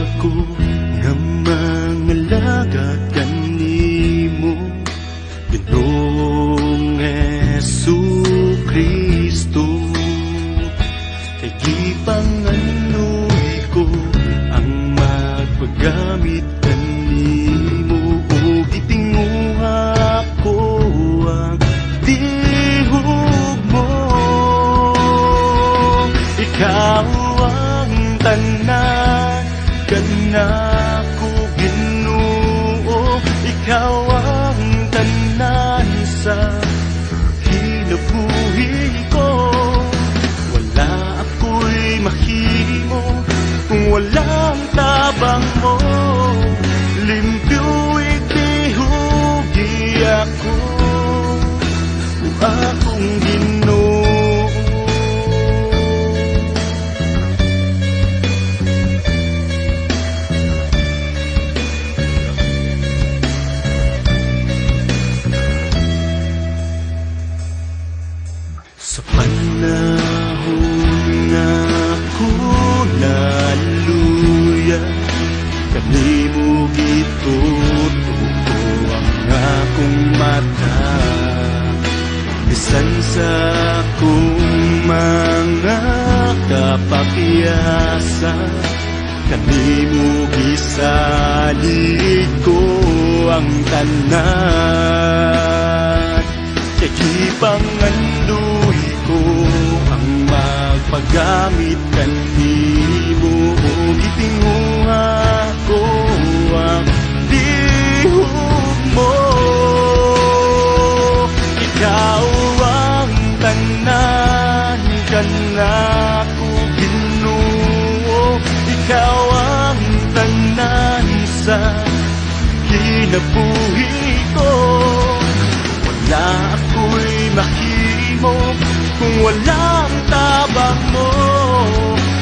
ako nga mangalaga kanimo, Ginoong Jesucristo. Kay gipanganoy ko ang magpagamit kanimo, o gitinguha ko ang tihog mo. Ikaw ang tanan kanako, Ginoo. Ikaw ang tanan sa kinabuhi ko. Wala ako'y mahimo kung walang tabang mo. Limpyo itihugi ako, o akong Ginoo. Sa panahon nga ako naluya, kanimo gitutuko ang akong mata. Bisan sa akong mga kapakiyasa, kanimo gisalig ko ang tanan. Kay gipangandoy ko ang magpagamit kanimo, o gitinguha ko ang tihog mo. Ikaw ang tanan kanako, Ginoo. Ikaw ang tanan sa kinabuhi ko. Wala ako'y mahimo kung walang tabang mo.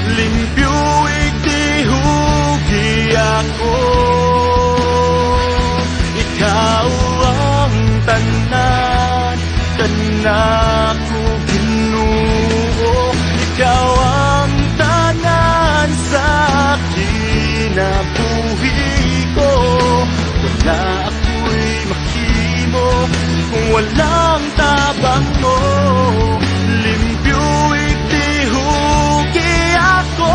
Limpyo itihugi ako. Ikaw ang tanan kanako, Ginoo. Ikaw ang tanan sa kinabuhi ko. Wala ako'y mahimo kung walang tabang mo. Limpyo itihugi ako.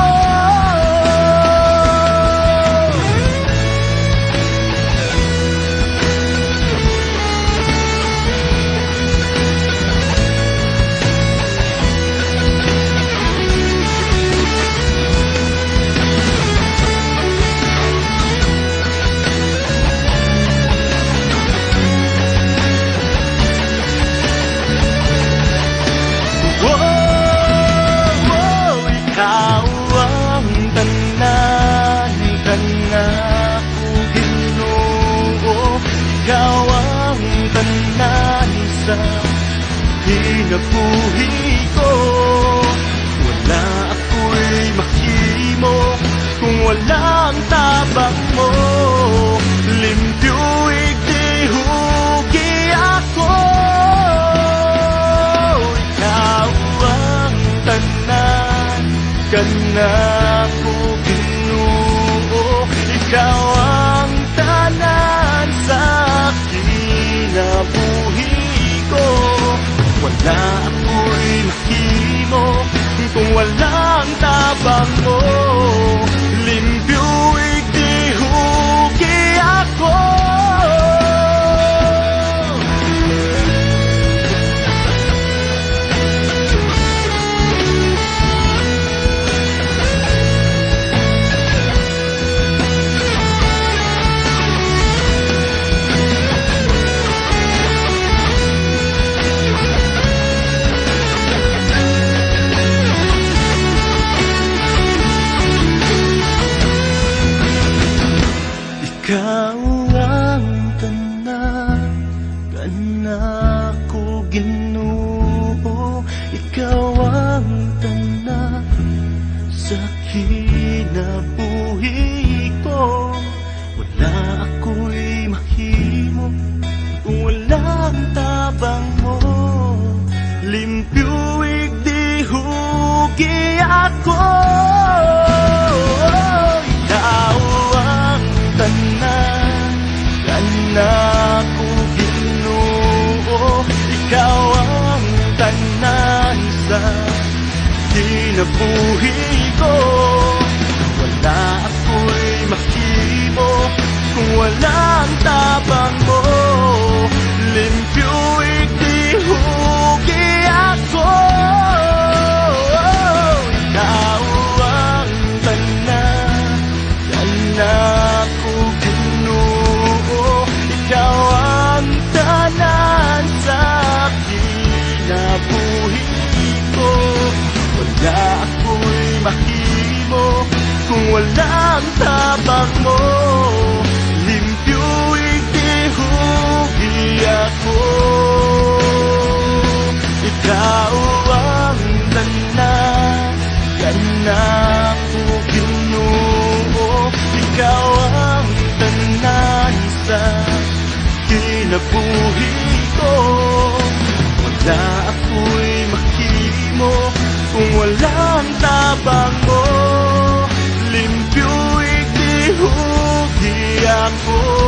Ikaw ang tanan kanako, Ginoo. Ikaw ang tanan sa kinabuhi ko. Wala ako'y mahimo kung walang tabang mo. Limpyo itihugi ako. Ikaw ang tanan kanako, Ginoo. Ikaw ang tanan sa kinabuhi ko. Wala ako'y mahimo kung walang tabang mo. Limpyo itihugi ako. kung walang tabang mo. Limpyo ikihugi ako. Ikaw ang tanan, tanan ko Ginoo. Ikaw ang tanan sa kinabuhi ko. Wala ako'y mahimo kung walang tabang mo. Limpyo ikihugi ako. Ikaw ang tanan, tanan ko Ginoo. Ikaw ang tanan sa kinabuhi ko. Wala ako'y mahimo kung walang tabang mo. Limpyo ikihugi ako.